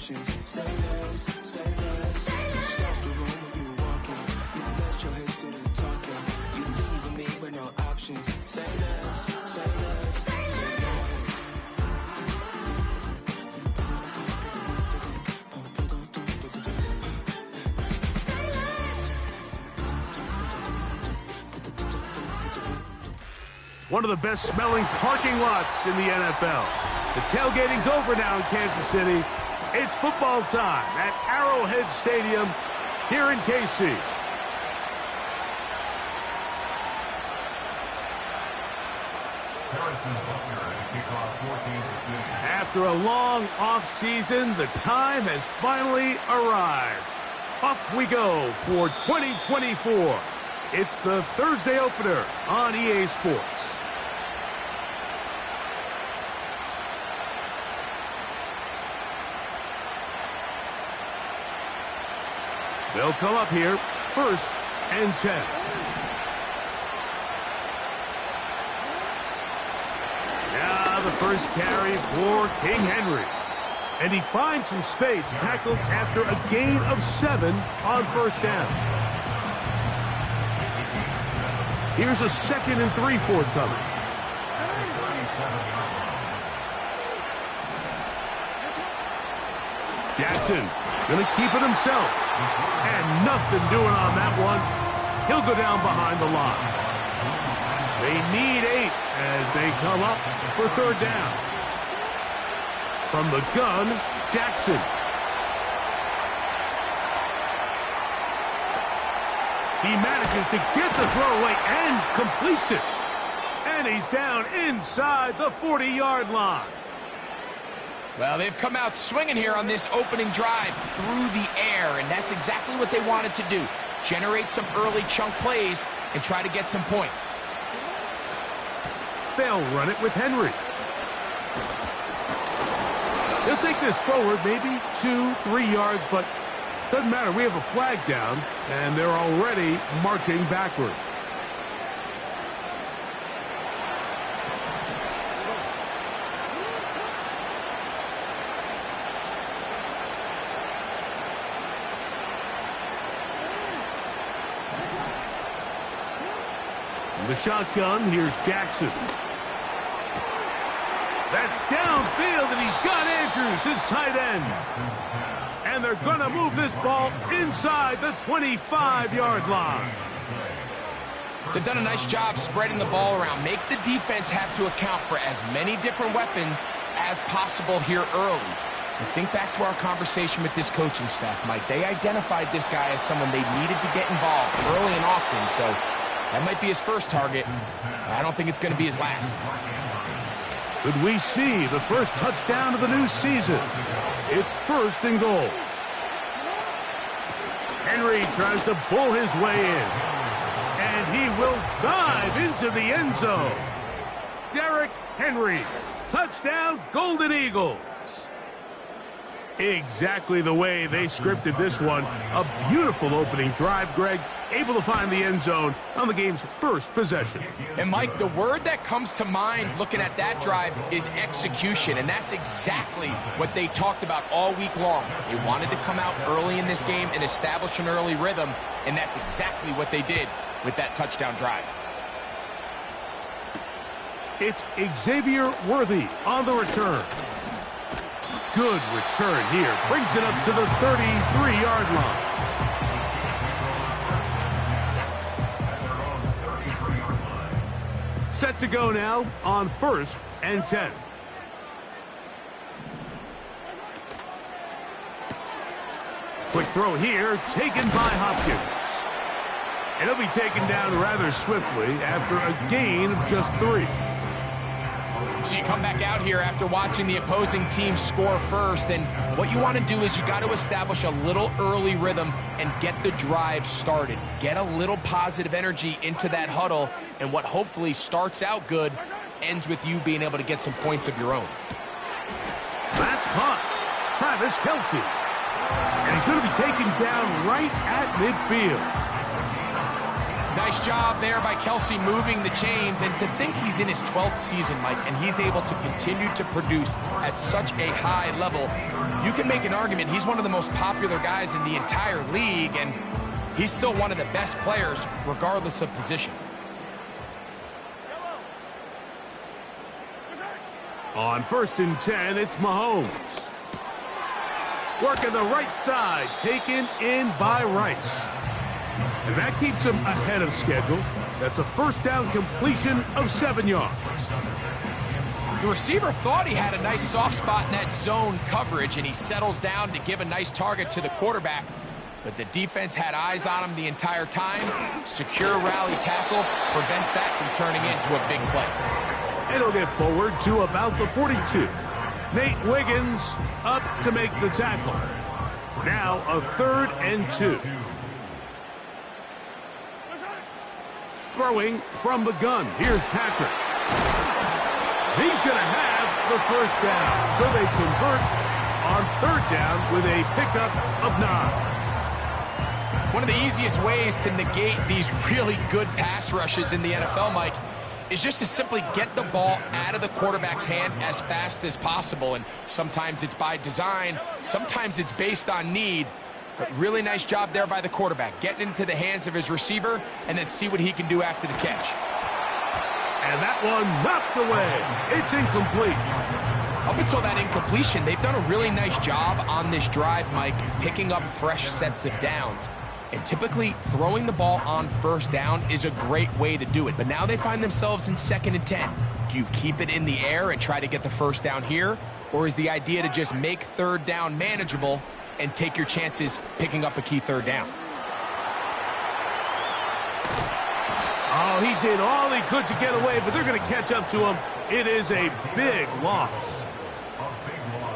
options. Say less, say less. You stop the room when you walking. You let your head do the talking. You leaving me with no options. Say less, say less, say less. One of the best smelling parking lots in the NFL. The tailgating's over now in Kansas City. It's football time at Arrowhead Stadium here in KC. After a long off-season, the time has finally arrived. Off we go for 2024. It's the Thursday opener on EA Sports. They'll come up here, 1st and 10. Now the first carry for King Henry. And he finds some space, tackled after a gain of 7 on 1st down. Here's a 2nd and 3 forthcoming. Jackson going to keep it himself. And nothing doing on that one. He'll go down behind the line. They need 8 as they come up for 3rd down. From the gun, Jackson. He manages to get the throwaway and completes it. And he's down inside the 40-yard line. Well, they've come out swinging here on this opening drive through the air, and that's exactly what they wanted to do. Generate some early chunk plays and try to get some points. They'll run it with Henry. He'll take this forward maybe 2-3 yards, but doesn't matter. We have a flag down, and they're already marching backward. The shotgun, here's Jackson. That's downfield, and he's got Andrews, his tight end. And they're going to move this ball inside the 25-yard line. They've done a nice job spreading the ball around. Make the defense have to account for as many different weapons as possible here early. And think back to our conversation with this coaching staff, Mike. They identified this guy as someone they needed to get involved early and often, so that might be his first target. I don't think it's going to be his last. Could we see the first touchdown of the new season? It's 1st and goal. Henry tries to bull his way in. And he will dive into the end zone. Derrick Henry. Touchdown, Golden Eagles. Exactly the way they scripted this one. A beautiful opening drive, Greg. Able to find the end zone on the game's first possession. And, Mike, the word that comes to mind looking at that drive is execution, and that's exactly what they talked about all week long. They wanted to come out early in this game and establish an early rhythm, and that's exactly what they did with that touchdown drive. It's Xavier Worthy on the return. Good return here. Brings it up to the 33-yard line. Set to go now on 1st and 10. Quick throw here, taken by Hopkins. And he'll be taken down rather swiftly after a gain of just 3. So you come back out here after watching the opposing team score first, and what you want to do is you got to establish a little early rhythm and get the drive started. Get a little positive energy into that huddle, and what hopefully starts out good ends with you being able to get some points of your own. That's caught. Travis Kelce. And he's going to be taken down right at midfield. Nice job there by Kelce moving the chains, and to think he's in his 12th season, Mike, and he's able to continue to produce at such a high level. You can make an argument he's one of the most popular guys in the entire league, and he's still one of the best players regardless of position. On 1st and 10, it's Mahomes. Working the right side, taken in by Rice. And that keeps him ahead of schedule. That's a first down completion of 7 yards. The receiver thought he had a nice soft spot in that zone coverage, and he settles down to give a nice target to the quarterback. But the defense had eyes on him the entire time. Secure rally tackle prevents that from turning into a big play. And he'll get forward to about the 42. Nate Wiggins up to make the tackle. Now a 3rd and 2. Throwing from the gun. Here's Patrick. He's going to have the first down. So they convert on 3rd down with a pickup of 9. One of the easiest ways to negate these really good pass rushes in the NFL, Mike, is just to simply get the ball out of the quarterback's hand as fast as possible. And sometimes it's by design, sometimes it's based on need. But really nice job there by the quarterback, getting into the hands of his receiver and then see what he can do after the catch. And that one knocked away. It's incomplete. Up until that incompletion, they've done a really nice job on this drive, Mike, picking up fresh sets of downs. And typically, throwing the ball on 1st down is a great way to do it. But now they find themselves in 2nd and 10. Do you keep it in the air and try to get the first down here? Or is the idea to just make 3rd down manageable and take your chances picking up a key 3rd down? Oh, he did all he could to get away, but they're going to catch up to him. It is a big loss.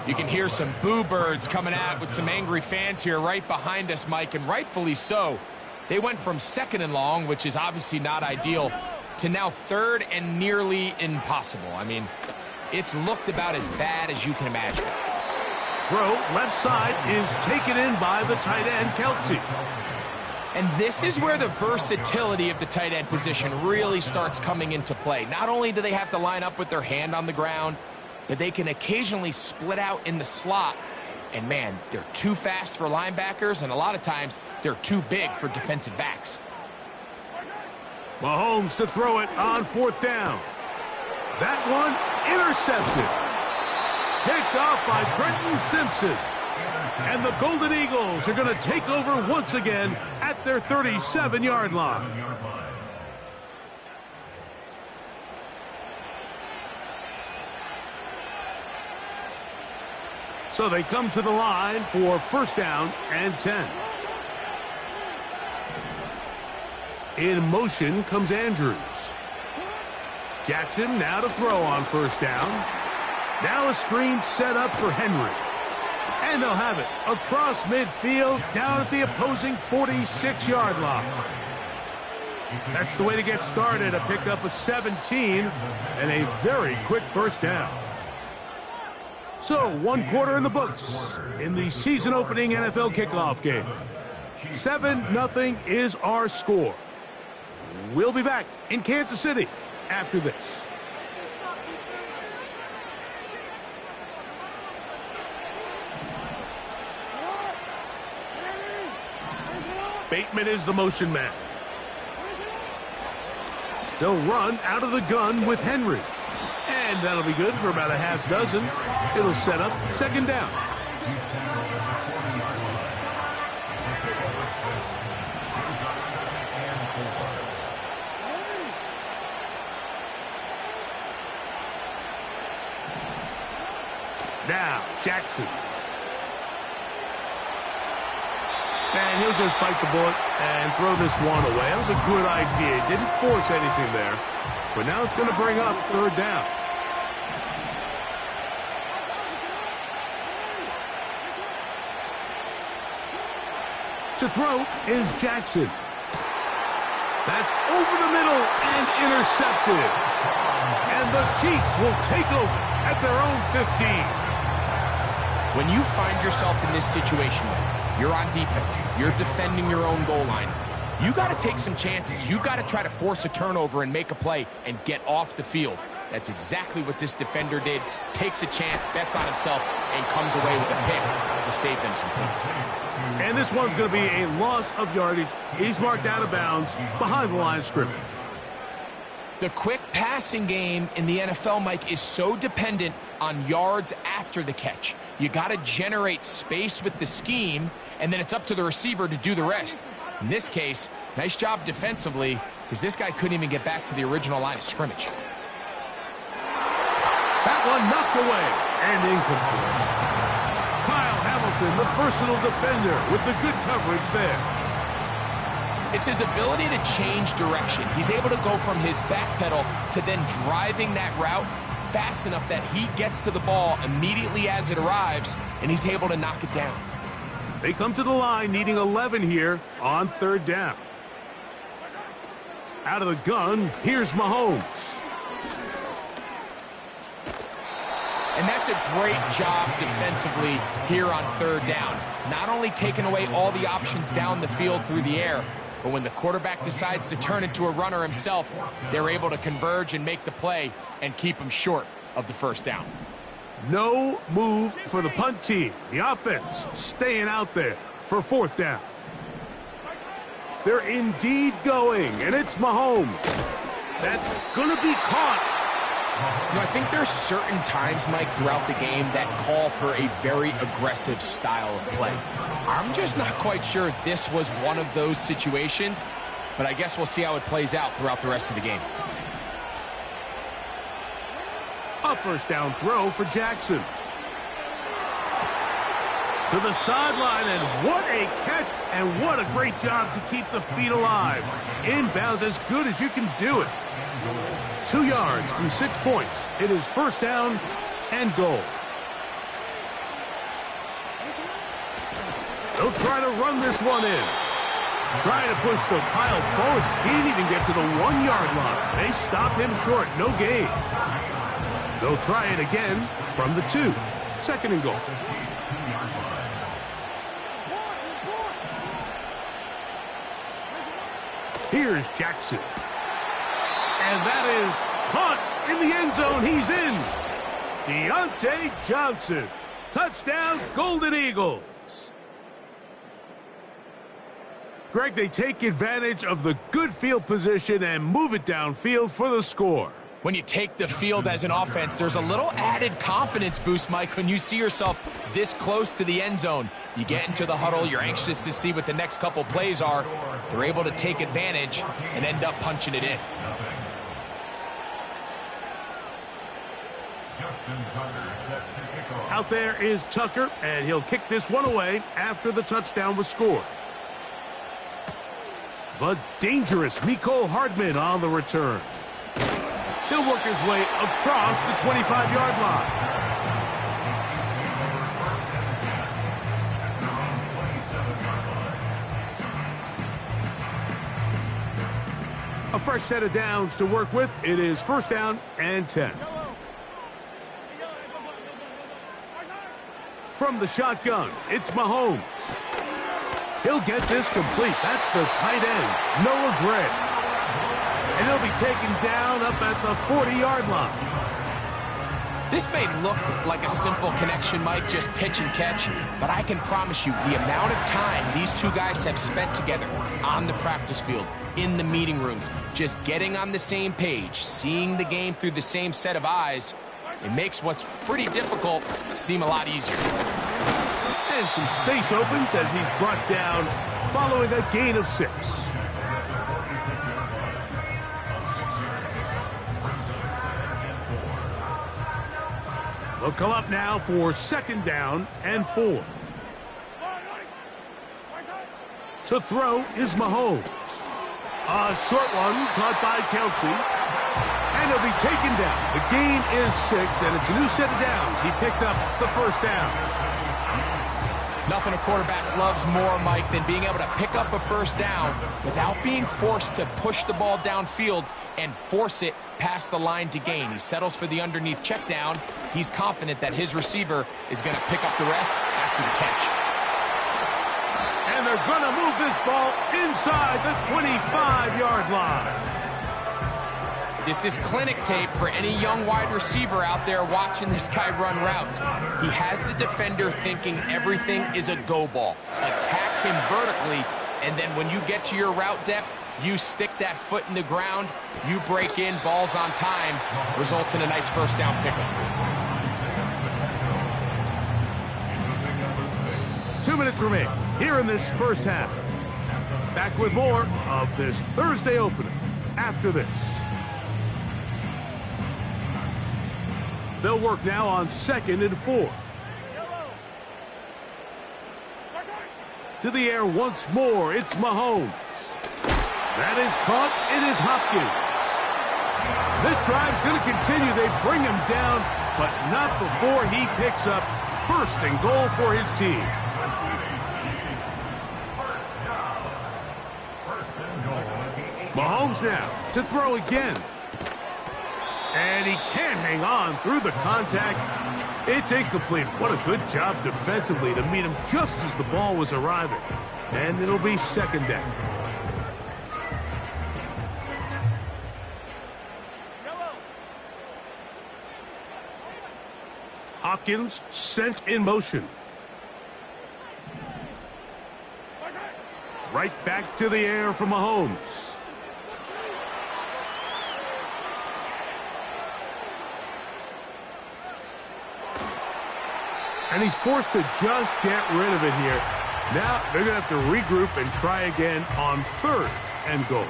You can hear some boo birds coming out with some angry fans here right behind us, Mike, and rightfully so. They went from 2nd and long, which is obviously not ideal, to now 3rd and nearly impossible. I mean, it's looked about as bad as you can imagine. Throw left side is taken in by the tight end, Kelce. And this is where the versatility of the tight end position really starts coming into play. Not only do they have to line up with their hand on the ground, but they can occasionally split out in the slot. And man, they're too fast for linebackers, and a lot of times they're too big for defensive backs. Mahomes to throw it on 4th down. That one intercepted. Picked off by Trenton Simpson. And the Golden Eagles are going to take over once again at their 37-yard line. So they come to the line for 1st down and 10. In motion comes Andrews. Jackson now to throw on 1st down. Now a screen set up for Henry. And they'll have it across midfield down at the opposing 46-yard line. That's the way to get started, a pickup of 17 and a very quick 1st down. So, 1 quarter in the books in the season-opening NFL kickoff game. 7-0 is our score. We'll be back in Kansas City after this. Bateman is the motion man. They'll run out of the gun with Henry. And that'll be good for about a half dozen. It'll set up 2nd down. Now, Jackson. And he'll just bite the bullet and throw this one away. That was a good idea. Didn't force anything there. But now it's going to bring up 3rd down. To throw is Jackson. That's over the middle and intercepted. And the Chiefs will take over at their own 15. When you find yourself in this situation, you're on defense, you're defending your own goal line, You got to take some chances. You got to try to force a turnover and make a play and get off the field. That's exactly what this defender did. Takes a chance, bets on himself, and comes away with a pick to save them some points. And this one's going to be a loss of yardage. He's marked out of bounds behind the line of scrimmage. The quick passing game in the NFL, Mike, is so dependent on yards after the catch. You got to generate space with the scheme, and then it's up to the receiver to do the rest. In this case, nice job defensively, because this guy couldn't even get back to the original line of scrimmage. That one knocked away and incomplete. Kyle Hamilton, the personal defender, with the good coverage there. It's his ability to change direction. He's able to go from his back pedal to then driving that route fast enough that he gets to the ball immediately as it arrives, and he's able to knock it down. They come to the line needing 11 here on third down. Out of the gun, here's Mahomes. And that's a great job defensively here on third down. Not only taking away all the options down the field through the air, but when the quarterback decides to turn into a runner himself, they're able to converge and make the play and keep him short of the first down. No move for the punt team. The offense staying out there for fourth down. They're indeed going, and it's Mahomes. That's going to be caught. You know, I think there's certain times, Mike, throughout the game that call for a very aggressive style of play. I'm just not quite sure if this was one of those situations, but I guess we'll see how it plays out throughout the rest of the game. A first down throw for Jackson. To the sideline, and what a catch, and what a great job to keep the feet alive. Inbounds as good as you can do it. 2 yards from 6 points. It is first down and goal. They'll try to run this one in. Trying to push the pile forward. He didn't even get to the 1 yard line. They stopped him short. No gain. They'll try it again from the 2. Second and goal. Here's Jackson. And that is caught in the end zone. He's in. Deontay Johnson. Touchdown, Golden Eagles. Greg, they take advantage of the good field position and move it downfield for the score. When you take the field as an offense, there's a little added confidence boost, Mike, when you see yourself this close to the end zone. You get into the huddle, you're anxious to see what the next couple plays are. They're able to take advantage and end up punching it in. Out there is Tucker, and he'll kick this one away after the touchdown was scored. The dangerous Mecole Hardman on the return. He'll work his way across the 25-yard line. A fresh set of downs to work with. It is first down and 10. From the shotgun, it's Mahomes. He'll get this complete. That's the tight end, Noah Gray. And he'll be taken down up at the 40-yard line. This may look like a simple connection, Mike, just pitch and catch, but I can promise you the amount of time these two guys have spent together on the practice field, in the meeting rooms, just getting on the same page, seeing the game through the same set of eyes, it makes what's pretty difficult seem a lot easier. And some space opens as he's brought down following a gain of 6. They'll come up now for second down and 4. To throw is Mahomes. A short one caught by Kelsey. And he'll be taken down. The gain is 6, and it's a new set of downs. He picked up the first down. Nothing a quarterback loves more, Mike, than being able to pick up a first down without being forced to push the ball downfield and force it past the line to gain. He settles for the underneath check down. He's confident that his receiver is going to pick up the rest after the catch. And they're going to move this ball inside the 25-yard line. This is clinic tape for any young wide receiver out there watching this guy run routes. He has the defender thinking everything is a go ball. Attack him vertically, and then when you get to your route depth, you stick that foot in the ground, you break in, balls on time, results in a nice first down pickup. 2 minutes remain here in this first half. Back with more of this Thursday opener after this. They'll work now on 2nd and 4. To the air once more, it's Mahomes. That is caught, it is Hopkins. This drive's going to continue. They bring him down, but not before he picks up 1st and goal for his team. Mahomes now to throw again. And he can't hang on through the contact. It's incomplete. What a good job defensively to meet him just as the ball was arriving. And it'll be 2nd down. Hopkins sent in motion. Right back to the air for Mahomes. And he's forced to just get rid of it here. Now they're going to have to regroup and try again on 3rd and goal.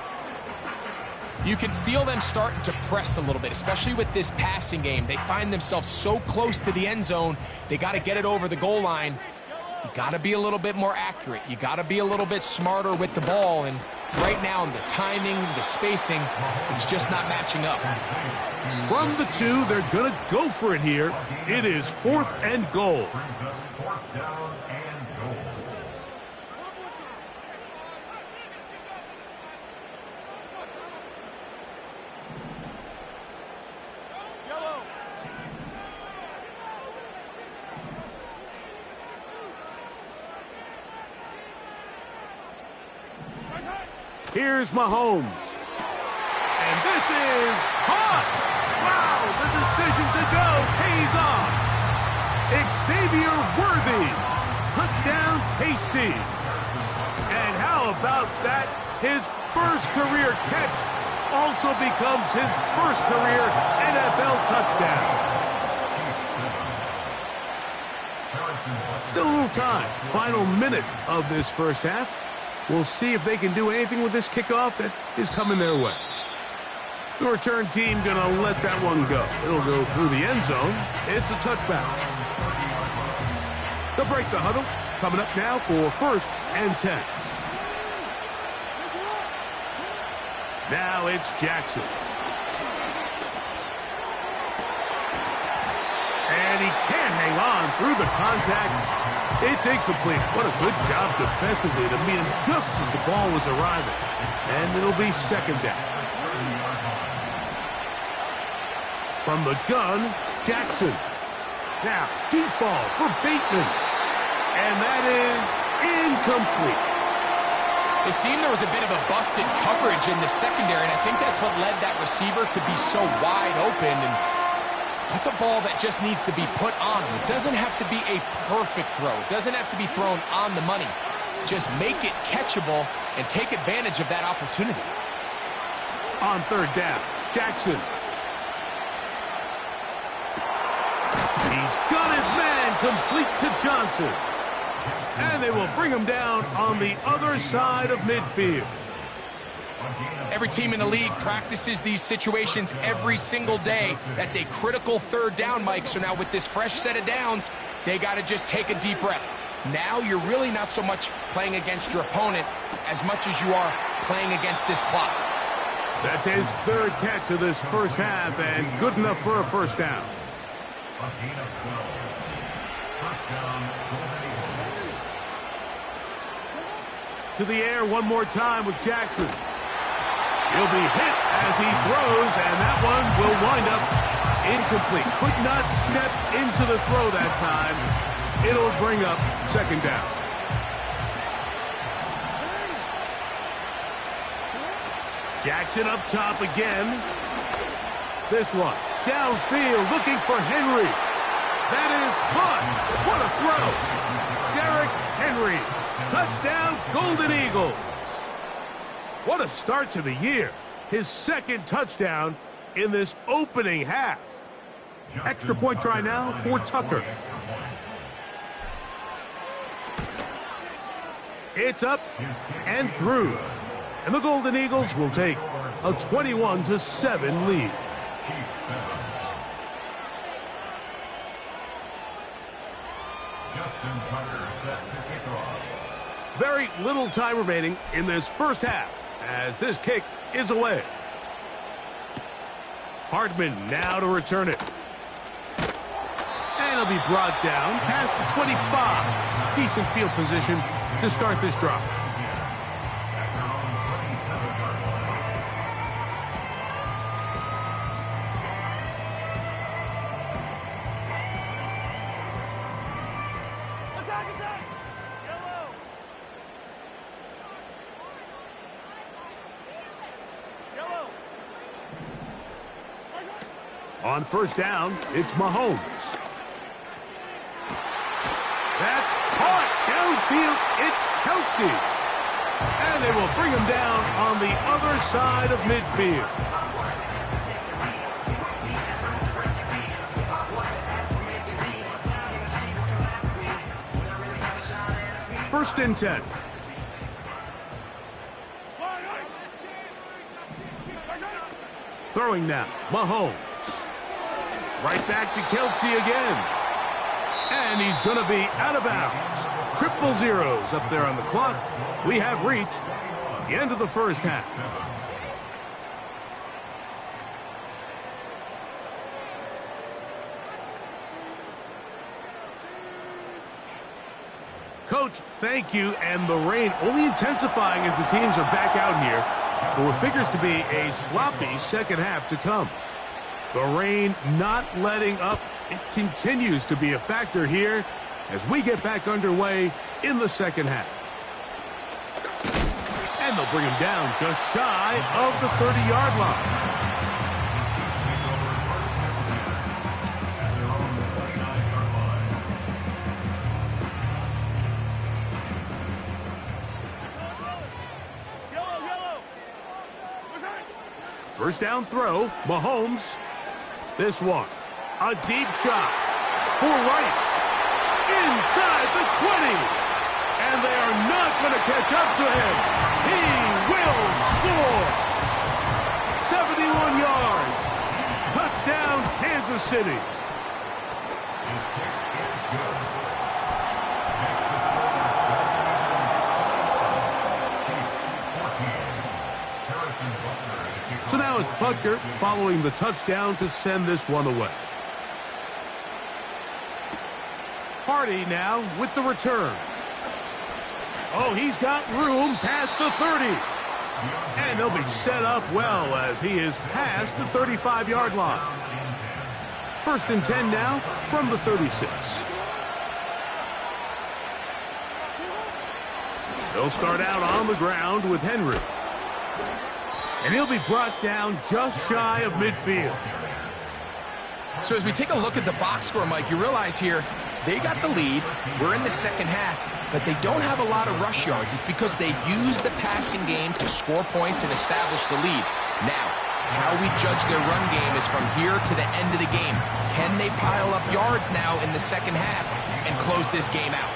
You can feel them starting to press a little bit, especially with this passing game. They find themselves so close to the end zone, they got to get it over the goal line. You got to be a little bit more accurate. You got to be a little bit smarter with the ball. And right now, the timing, the spacing, it's just not matching up. From the 2, they're going to go for it here. It is 4th and goal. Here's Mahomes. And this is caught. Wow, the decision to go pays off. Xavier Worthy. Touchdown, KC. And how about that? His first career catch also becomes his first career NFL touchdown. Still a little time. Final minute of this first half. We'll see if they can do anything with this kickoff that is coming their way. The return team going to let that one go. It'll go through the end zone. It's a touchback. They'll break the huddle. Coming up now for 1st and 10. Now it's Jackson. And he can't hang on through the contact. It's incomplete. What a good job defensively to meet him just as the ball was arriving. And it'll be 2nd down. From the gun, Jackson. Now, deep ball for Bateman. And that is incomplete. It seemed there was a bit of a busted coverage in the secondary, and I think that's what led that receiver to be so wide open. And that's a ball that just needs to be put on. It doesn't have to be a perfect throw. It doesn't have to be thrown on the money. Just make it catchable and take advantage of that opportunity. On 3rd down, Jackson. He's got his man complete to Johnson. And they will bring him down on the other side of midfield. Every team in the league practices these situations every single day. That's a critical 3rd down, Mike. So now with this fresh set of downs, they got to just take a deep breath. Now you're really not so much playing against your opponent as much as you are playing against this clock. That's his 3rd catch of this first half, and good enough for a 1st down. To the air one more time with Jackson. He'll be hit as he throws, and that one will wind up incomplete. Could not step into the throw that time. It'll bring up 2nd down. Jackson up top again. This one, downfield, looking for Henry. That is caught. What a throw. Derrick Henry. Touchdown, Golden Eagles. What a start to the year. His second touchdown in this opening half. Extra point try now for Tucker. It's up and through. And the Golden Eagles will take a 21-7 lead. Very little time remaining in this first half as this kick is away. Hardman now to return it. And he'll be brought down past the 25. Decent field position to start this drive. On first down, it's Mahomes. That's caught downfield. It's Kelsey. And they will bring him down on the other side of midfield. First and 10. Throwing now, Mahomes. Right back to Kelsey again. And he's going to be out of bounds. Triple zeros up there on the clock. We have reached the end of the first half. Coach, thank you. And the rain only intensifying as the teams are back out here for what figures to be a sloppy second half to come. The rain not letting up. It continues to be a factor here as we get back underway in the second half. And they'll bring him down just shy of the 30-yard line. First down throw, Mahomes. This one, a deep shot for Rice. Inside the 20. And they are not going to catch up to him. He will score. 71 yards. Touchdown, Kansas City. So now it's Butker following the touchdown to send this one away. Hardy now with the return. Oh, he's got room past the 30. And he'll be set up well as he is past the 35-yard line. First and 10 now from the 36. They'll start out on the ground with Henry. And he'll be brought down just shy of midfield. So as we take a look at the box score, Mike, you realize here they got the lead. We're in the second half, but they don't have a lot of rush yards. It's because they use the passing game to score points and establish the lead. Now, how we judge their run game is from here to the end of the game. Can they pile up yards now in the second half and close this game out?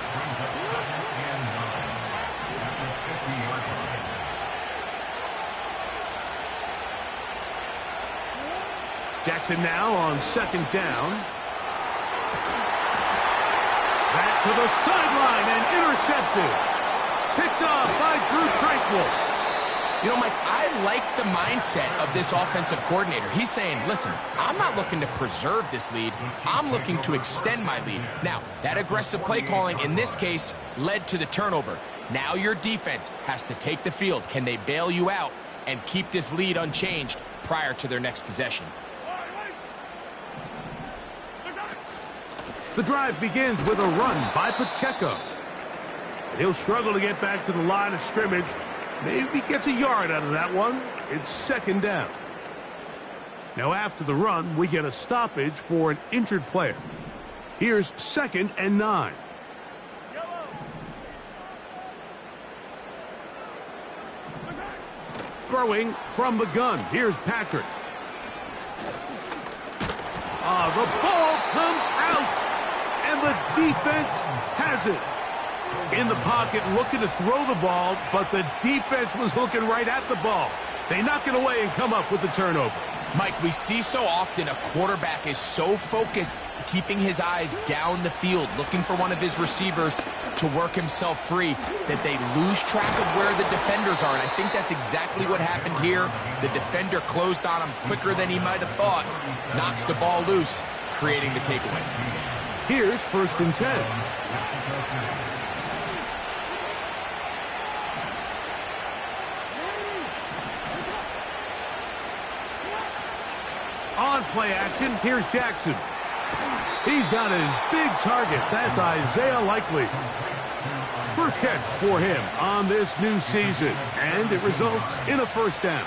Jackson now on second down. Back to the sideline and intercepted. Picked off by Drew Tranquill. You know, Mike, I like the mindset of this offensive coordinator. He's saying, listen, I'm not looking to preserve this lead. I'm looking to extend my lead. Now, that aggressive play calling in this case led to the turnover. Now your defense has to take the field. Can they bail you out and keep this lead unchanged prior to their next possession? The drive begins with a run by Pacheco. He'll struggle to get back to the line of scrimmage. Maybe gets a yard out of that one. It's second down. Now after the run, we get a stoppage for an injured player. Here's 2nd and 9. Throwing from the gun. Here's Patrick. The ball comes out, and the defense has it. In the pocket, looking to throw the ball, but the defense was looking right at the ball. They knock it away and come up with the turnover. Mike, we see so often a quarterback is so focused, keeping his eyes down the field, looking for one of his receivers to work himself free, that they lose track of where the defenders are. And I think that's exactly what happened here. The defender closed on him quicker than he might have thought, knocks the ball loose, creating the takeaway. Here's 1st and 10. On play action, here's Jackson. He's got his big target. That's Isaiah Likely. First catch for him on this new season, and it results in a 1st down.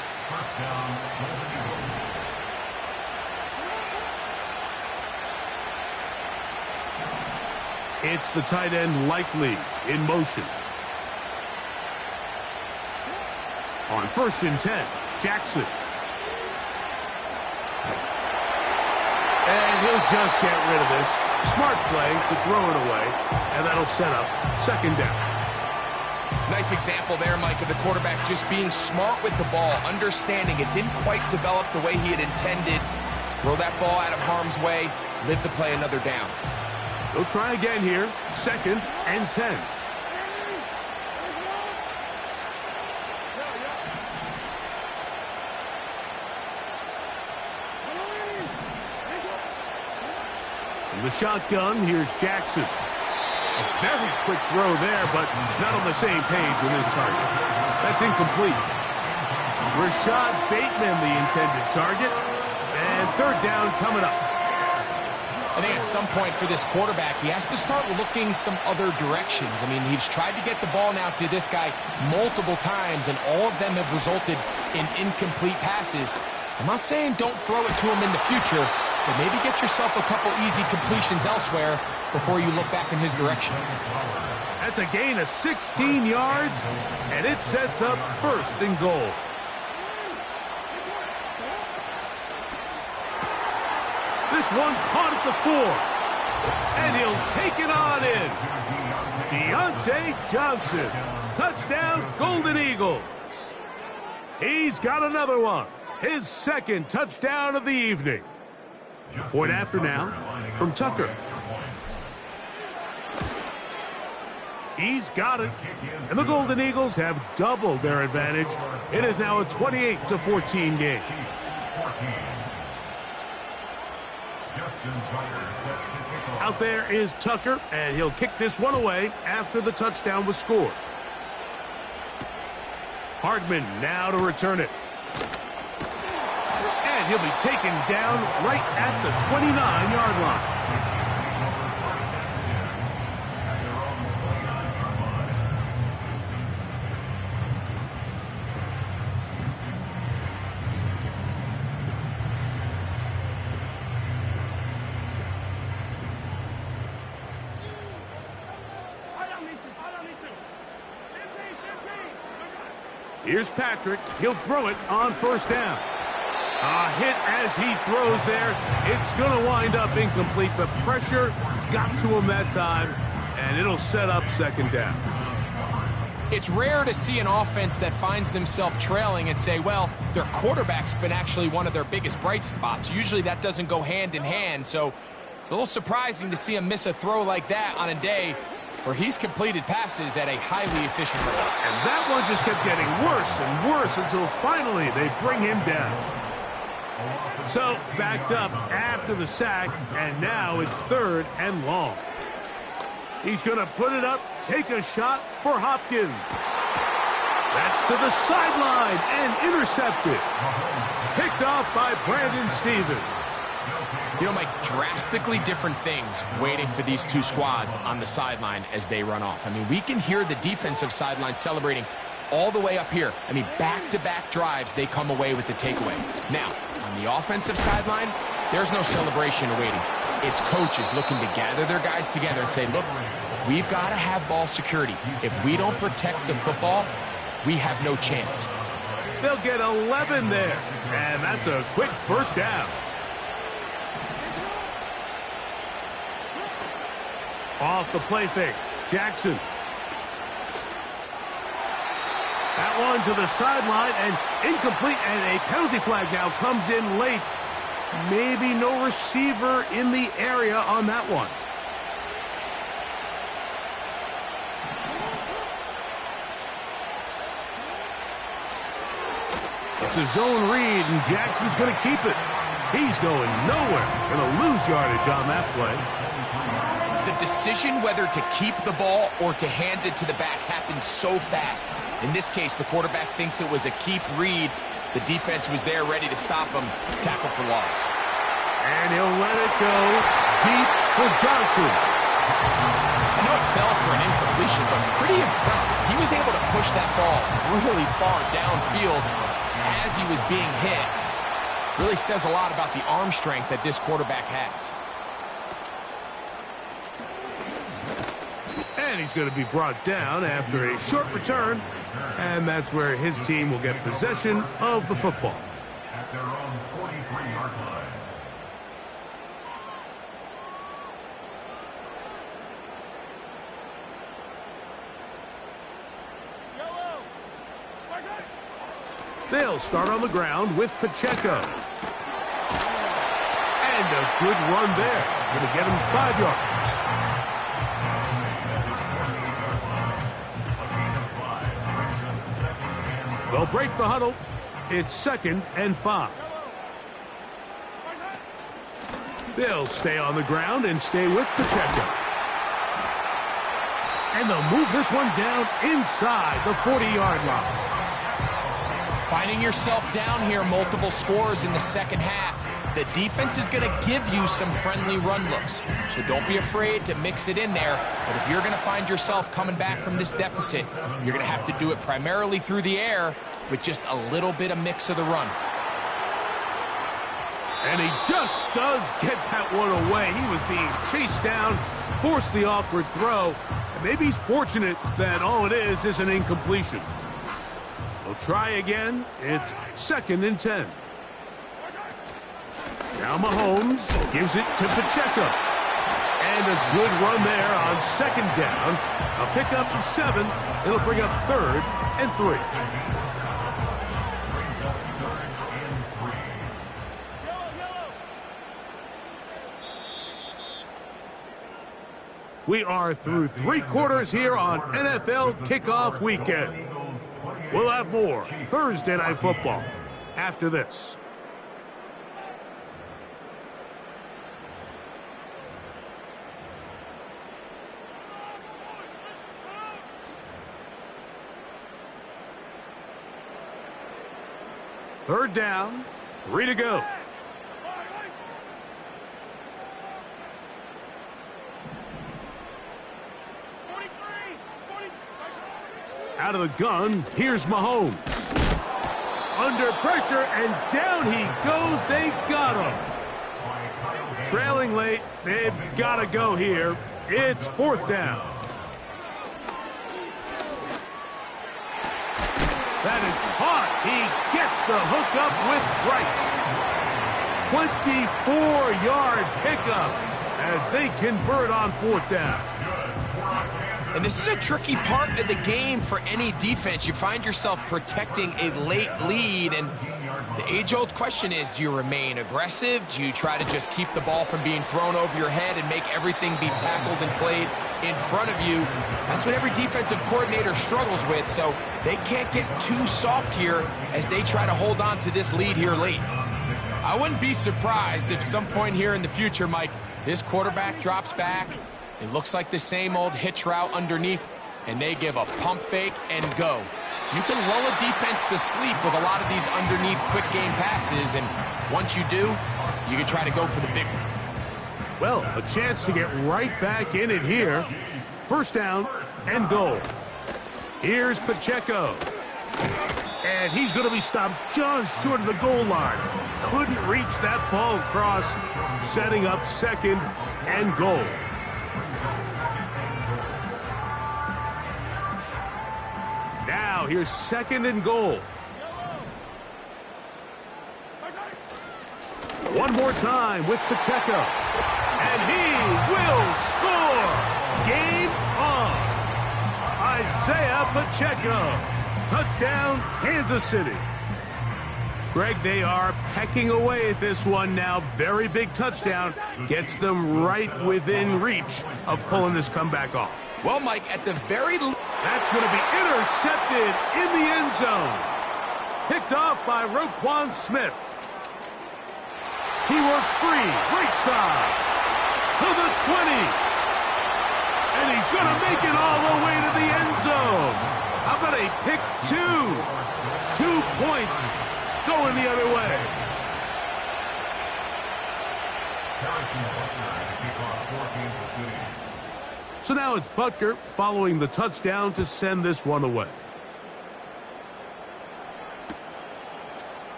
It's the tight end Likely in motion. On 1st and 10, Jackson. And he'll just get rid of this. Smart play to throw it away, and that'll set up 2nd down. Nice example there, Mike, of the quarterback just being smart with the ball, understanding it didn't quite develop the way he had intended. Throw that ball out of harm's way, live to play another down. They'll try again here, 2nd and 10. In the shotgun, here's Jackson. A very quick throw there, but not on the same page with his target. That's incomplete. Rashad Bateman, the intended target. And 3rd down coming up. I think at some point for this quarterback, he has to start looking some other directions. I mean, he's tried to get the ball now to this guy multiple times, and all of them have resulted in incomplete passes. I'm not saying don't throw it to him in the future, but maybe get yourself a couple easy completions elsewhere before you look back in his direction. That's a gain of 16 yards, and it sets up 1st and goal. This one caught at the 4, and he'll take it on in. Deontay Johnson, touchdown Golden Eagles. He's got another one, his 2nd touchdown of the evening. Point after now from Tucker. He's got it, and the Golden Eagles have doubled their advantage. It is now a 28-14 game. Out there is Tucker, and he'll kick this one away after the touchdown was scored. Hardman now to return it. And he'll be taken down right at the 29-yard line. Here's Patrick. He'll throw it on 1st down. A hit as he throws there. It's going to wind up incomplete. The pressure got to him that time, and it'll set up 2nd down. It's rare to see an offense that finds themselves trailing and say, well, their quarterback's been actually one of their biggest bright spots. Usually that doesn't go hand in hand, so it's a little surprising to see him miss a throw like that on a day where he's completed passes at a highly efficient rate. And that one just kept getting worse and worse until finally they bring him down. So, backed up after the sack, and now it's 3rd and long. He's going to put it up, take a shot for Hopkins. That's to the sideline and intercepted. Picked off by Brandon Stephens. You know, Mike, drastically different things waiting for these two squads on the sideline as they run off. I mean, we can hear the defensive sideline celebrating all the way up here. I mean, back-to-back drives, they come away with the takeaway. Now, on the offensive sideline, there's no celebration awaiting. It's coaches looking to gather their guys together and say, look, we've got to have ball security. If we don't protect the football, we have no chance. They'll get 11 there, and that's a quick first down. Off the play fake, Jackson. That one to the sideline and incomplete, and a penalty flag now comes in late. Maybe no receiver in the area on that one. It's a zone read, and Jackson's going to keep it. He's going nowhere. Going to lose yardage on that play. The decision whether to keep the ball or to hand it to the back happens so fast. In this case, the quarterback thinks it was a keep read. The defense was there ready to stop him. Tackle for loss. And he'll let it go deep for Johnson. I know it fell for an incompletion, but pretty impressive. He was able to push that ball really far downfield as he was being hit. Really says a lot about the arm strength that this quarterback has. And he's going to be brought down after a short return. And that's where his team will get possession of the football. At their own 43-yard line. They'll start on the ground with Pacheco. And a good run there. Going to get him 5 yards. They'll break the huddle. It's 2nd and 5. They'll stay on the ground and stay with Pacheco. And they'll move this one down inside the 40-yard line. Finding yourself down here, multiple scores in the second half. The defense is going to give you some friendly run looks. So don't be afraid to mix it in there. But if you're going to find yourself coming back from this deficit, you're going to have to do it primarily through the air with just a little bit of mix of the run. And he just does get that one away. He was being chased down, forced the awkward throw. And maybe he's fortunate that all it is an incompletion. They'll try again. It's 2nd and 10. Now Mahomes gives it to Pacheco. And a good run there on 2nd down. A pickup of 7. It'll bring up 3rd and 3. We are through 3 quarters here on NFL Kickoff Weekend. We'll have more Thursday Night Football after this. Third down, 3 to go. Out of the gun, here's Mahomes. Under pressure, and down he goes. They got him. Trailing late, they've got to go here. It's 4th down. That is caught. He gets the hookup with Bryce. 24-yard pickup as they convert on 4th down. And this is a tricky part of the game for any defense. You find yourself protecting a late lead, and the age-old question is, do you remain aggressive? Do you try to just keep the ball from being thrown over your head and make everything be tackled and played in front of you? That's what every defensive coordinator struggles with, so they can't get too soft here as they try to hold on to this lead here late. I wouldn't be surprised if some point here in the future, Mike, this quarterback drops back. It looks like the same old hitch route underneath, and they give a pump fake and go. You can lull a defense to sleep with a lot of these underneath quick game passes, and once you do, you can try to go for the big one. Well, a chance to get right back in it here. 1st down and goal. Here's Pacheco. And he's going to be stopped just short of the goal line. Couldn't reach that ball across, setting up second and goal. Now here's second and goal. One more time with Pacheco. And he will score! Game on! Isaiah Pacheco. Touchdown, Kansas City. Greg, they are pecking away at this one now. Very big touchdown. Gets them right within reach of pulling this comeback off. Well, Mike, at the very... That's going to be intercepted in the end zone. Picked off by Roquan Smith. He works free, right side, to the 20. And he's going to make it all the way to the end zone. How about a pick 2? 2 points going the other way. So now it's Butker following the touchdown to send this one away.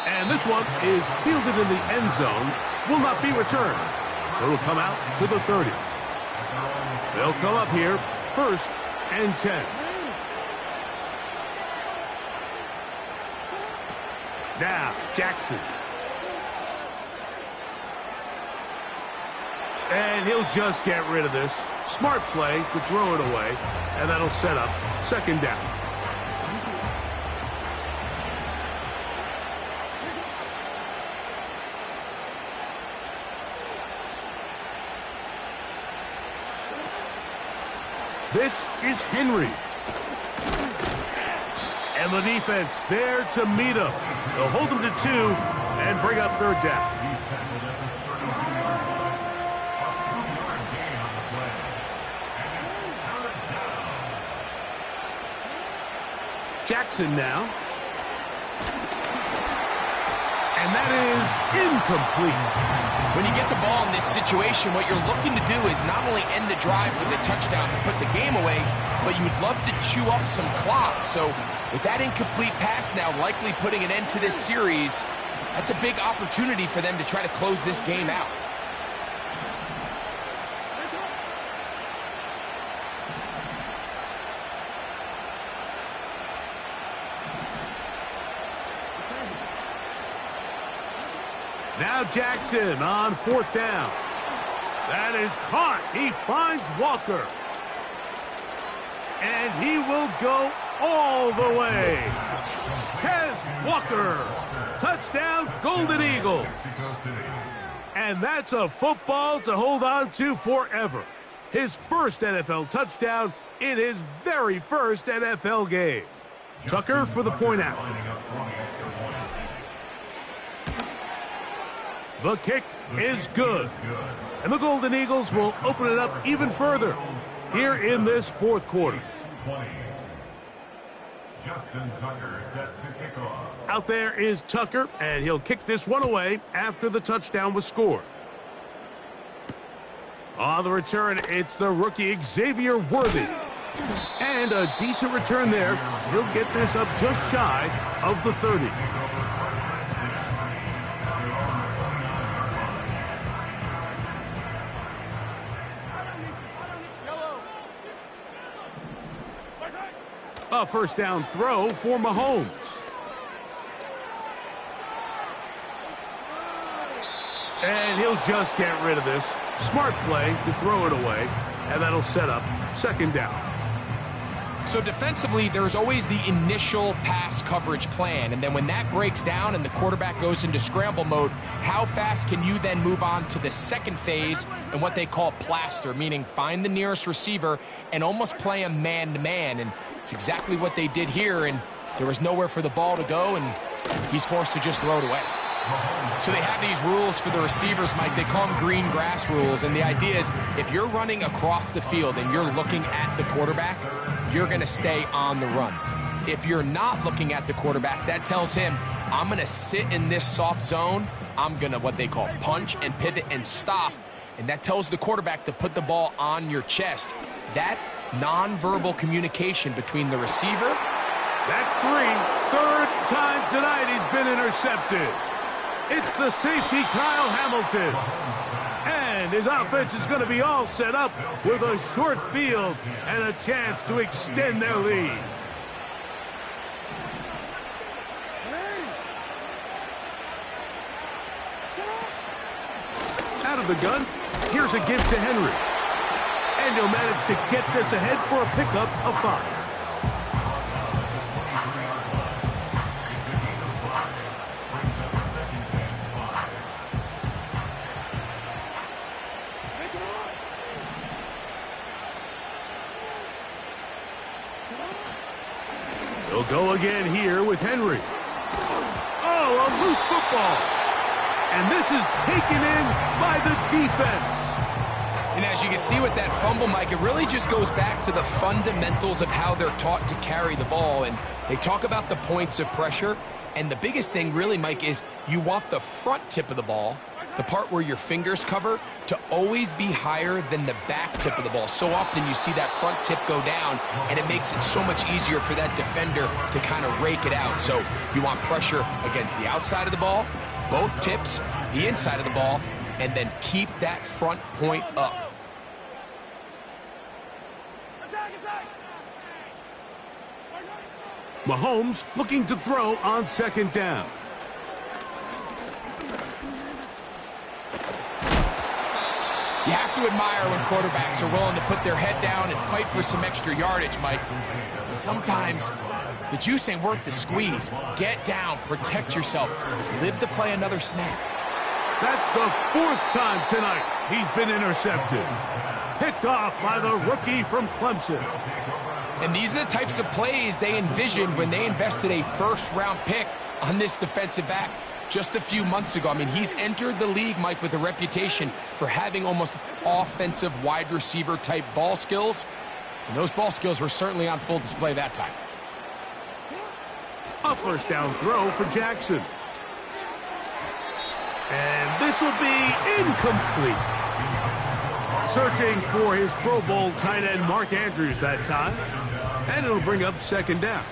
And this one is fielded in the end zone, will not be returned. So it'll come out to the 30. They'll come up here, 1st and 10. Now, Jackson. And he'll just get rid of this. Smart play to throw it away, and that'll set up second down. This is Henry. And the defense there to meet him. They'll hold him to 2 and bring up third down. Jackson now. And that is incomplete. When you get the ball in this situation, what you're looking to do is not only end the drive with a touchdown to put the game away, but you'd love to chew up some clock. So with that incomplete pass now likely putting an end to this series, that's a big opportunity for them to try to close this game out. Now Jackson on 4th down. That is caught. He finds Walker. And he will go all the way. Kez Walker. Touchdown, Golden Eagles. And that's a football to hold on to forever. His first NFL touchdown in his very first NFL game. Tucker for the point after. The kick is good. And the Golden Eagles will open it up even further here in this 4th quarter. Justin Tucker set to kick off. Out there is Tucker, and he'll kick this one away after the touchdown was scored. On the return, it's the rookie Xavier Worthy. And a decent return there. He'll get this up just shy of the 30. A first down throw for Mahomes. And he'll just get rid of this. Smart play to throw it away, and that'll set up second down. So defensively, there's always the initial pass coverage plan, and then when that breaks down and the quarterback goes into scramble mode, how fast can you then move on to the second phase and what they call plaster, meaning find the nearest receiver and almost play a man-to-man, and it's exactly what they did here, and there was nowhere for the ball to go, and he's forced to just throw it away. So they have these rules for the receivers, Mike. They call them green grass rules, and the idea is if you're running across the field and you're looking at the quarterback, you're going to stay on the run. If you're not looking at the quarterback, that tells him, I'm going to sit in this soft zone. I'm going to what they call punch and pivot and stop, and that tells the quarterback to put the ball on your chest. That nonverbal communication between the receiver That's three. Third time tonight he's been intercepted. It's the safety, Kyle Hamilton. And his offense is going to be all set up with a short field and a chance to extend their lead. Out of the gun, here's a give to Henry. And he'll manage to get this ahead for a pickup of 5. He'll go again here with Henry. Oh, a loose football. And this is taken in by the defense. And as you can see with that fumble, Mike, it really just goes back to the fundamentals of how they're taught to carry the ball. And they talk about the points of pressure. And the biggest thing really, Mike, is you want the front tip of the ball, the part where your fingers cover, to always be higher than the back tip of the ball. So often you see that front tip go down, and it makes it so much easier for that defender to kind of rake it out. So you want pressure against the outside of the ball, both tips, the inside of the ball, and then keep that front point up. Mahomes looking to throw on second down. You have to admire when quarterbacks are willing to put their head down and fight for some extra yardage, Mike. But sometimes the juice ain't worth the squeeze. Get down, protect yourself, live to play another snap. That's the 4th time tonight he's been intercepted. Picked off by the rookie from Clemson. And these are the types of plays they envisioned when they invested a first-round pick on this defensive back just a few months ago. I mean, he's entered the league, Mike, with a reputation for having almost offensive wide receiver type ball skills. And those ball skills were certainly on full display that time. A first down throw for Jackson. And this will be incomplete. Searching for his Pro Bowl tight end Mark Andrews that time. And it'll bring up second down.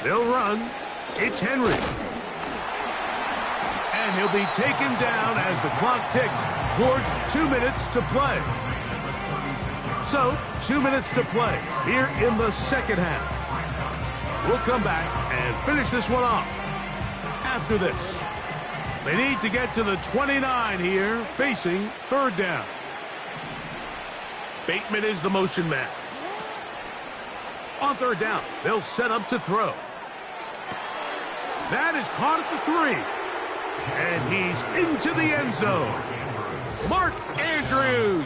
They'll run. It's Henry. And he'll be taken down as the clock ticks towards 2 minutes to play. So, 2 minutes to play here in the second half. We'll come back and finish this one off after this. They need to get to the 29 here, facing third down. Bateman is the motion man. On third down, they'll set up to throw. That is caught at the 3. And he's into the end zone. Mark Andrews.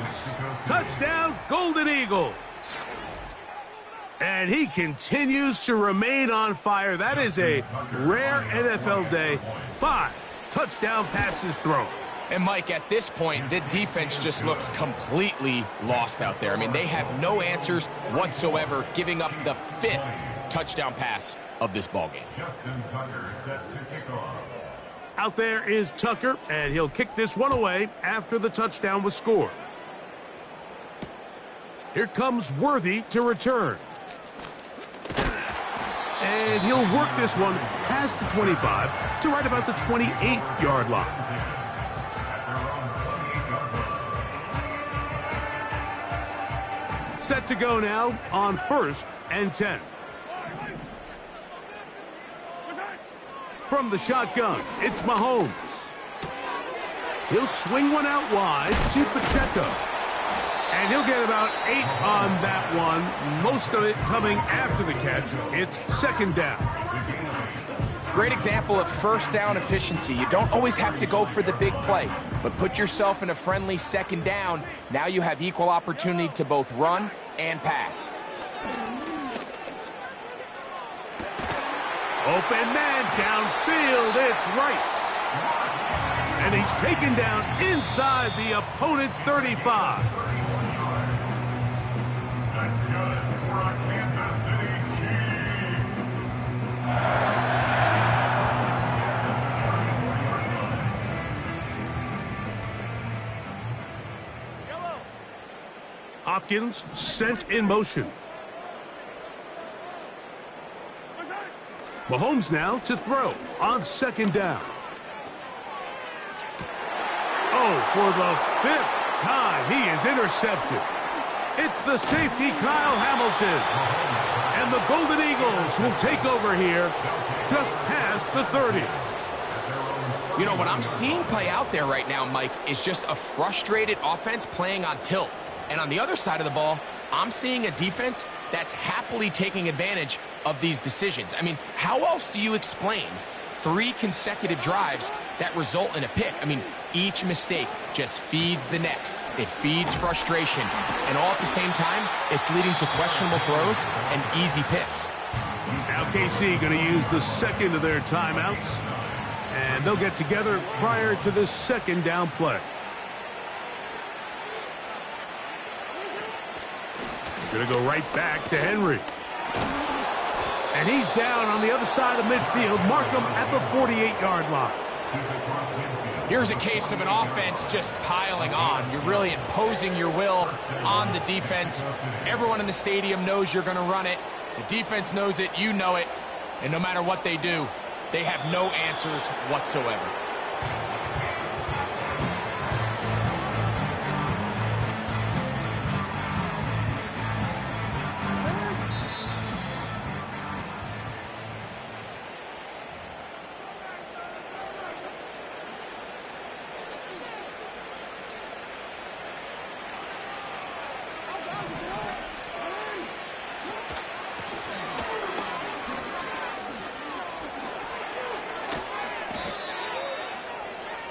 Touchdown, Golden Eagles. And he continues to remain on fire. That is a rare NFL day. 5 touchdown passes thrown. And, Mike, at this point, the defense just looks completely lost out there. I mean, they have no answers whatsoever, giving up the 5th touchdown pass of this ballgame. Justin Tucker set to kick off. Out there is Tucker, and he'll kick this one away after the touchdown was scored. Here comes Worthy to return. And he'll work this one past the 25 to right about the 28-yard line. Set to go now on 1st and 10. From the shotgun, it's Mahomes. He'll swing one out wide to Pacheco. And he'll get about 8 on that one, most of it coming after the catch. It's second down. Great example of first down efficiency. You don't always have to go for the big play, but put yourself in a friendly second down. Now you have equal opportunity to both run and pass. Open man downfield, it's Rice. And he's taken down inside the opponent's 35. That's good for our Kansas City Chiefs. Hopkins sent in motion. Mahomes now to throw on second down. Oh, for the 5th time, he is intercepted. It's the safety, Kyle Hamilton. And the Golden Eagles will take over here just past the 30. You know, what I'm seeing play out there right now, Mike, is just a frustrated offense playing on tilt. And on the other side of the ball, I'm seeing a defense that's happily taking advantage of these decisions. I mean, how else do you explain 3 consecutive drives that result in a pick? I mean, each mistake just feeds the next. It feeds frustration. And all at the same time, it's leading to questionable throws and easy picks. Now KC going to use the second of their timeouts. And they'll get together prior to this second down play. Going to go right back to Henry. And he's down on the other side of midfield. Markham at the 48-yard line. Here's a case of an offense just piling on. You're really imposing your will on the defense. Everyone in the stadium knows you're going to run it. The defense knows it. You know it. And no matter what they do, they have no answers whatsoever.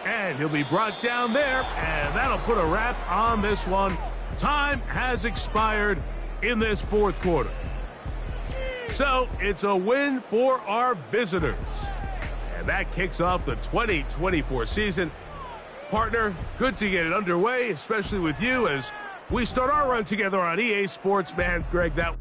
And he'll be brought down there, and that'll put a wrap on this one. Time has expired in this 4th quarter. So it's a win for our visitors. And that kicks off the 2024 season. Partner, good to get it underway, especially with you as we start our run together on EA Sports. Man, Greg, that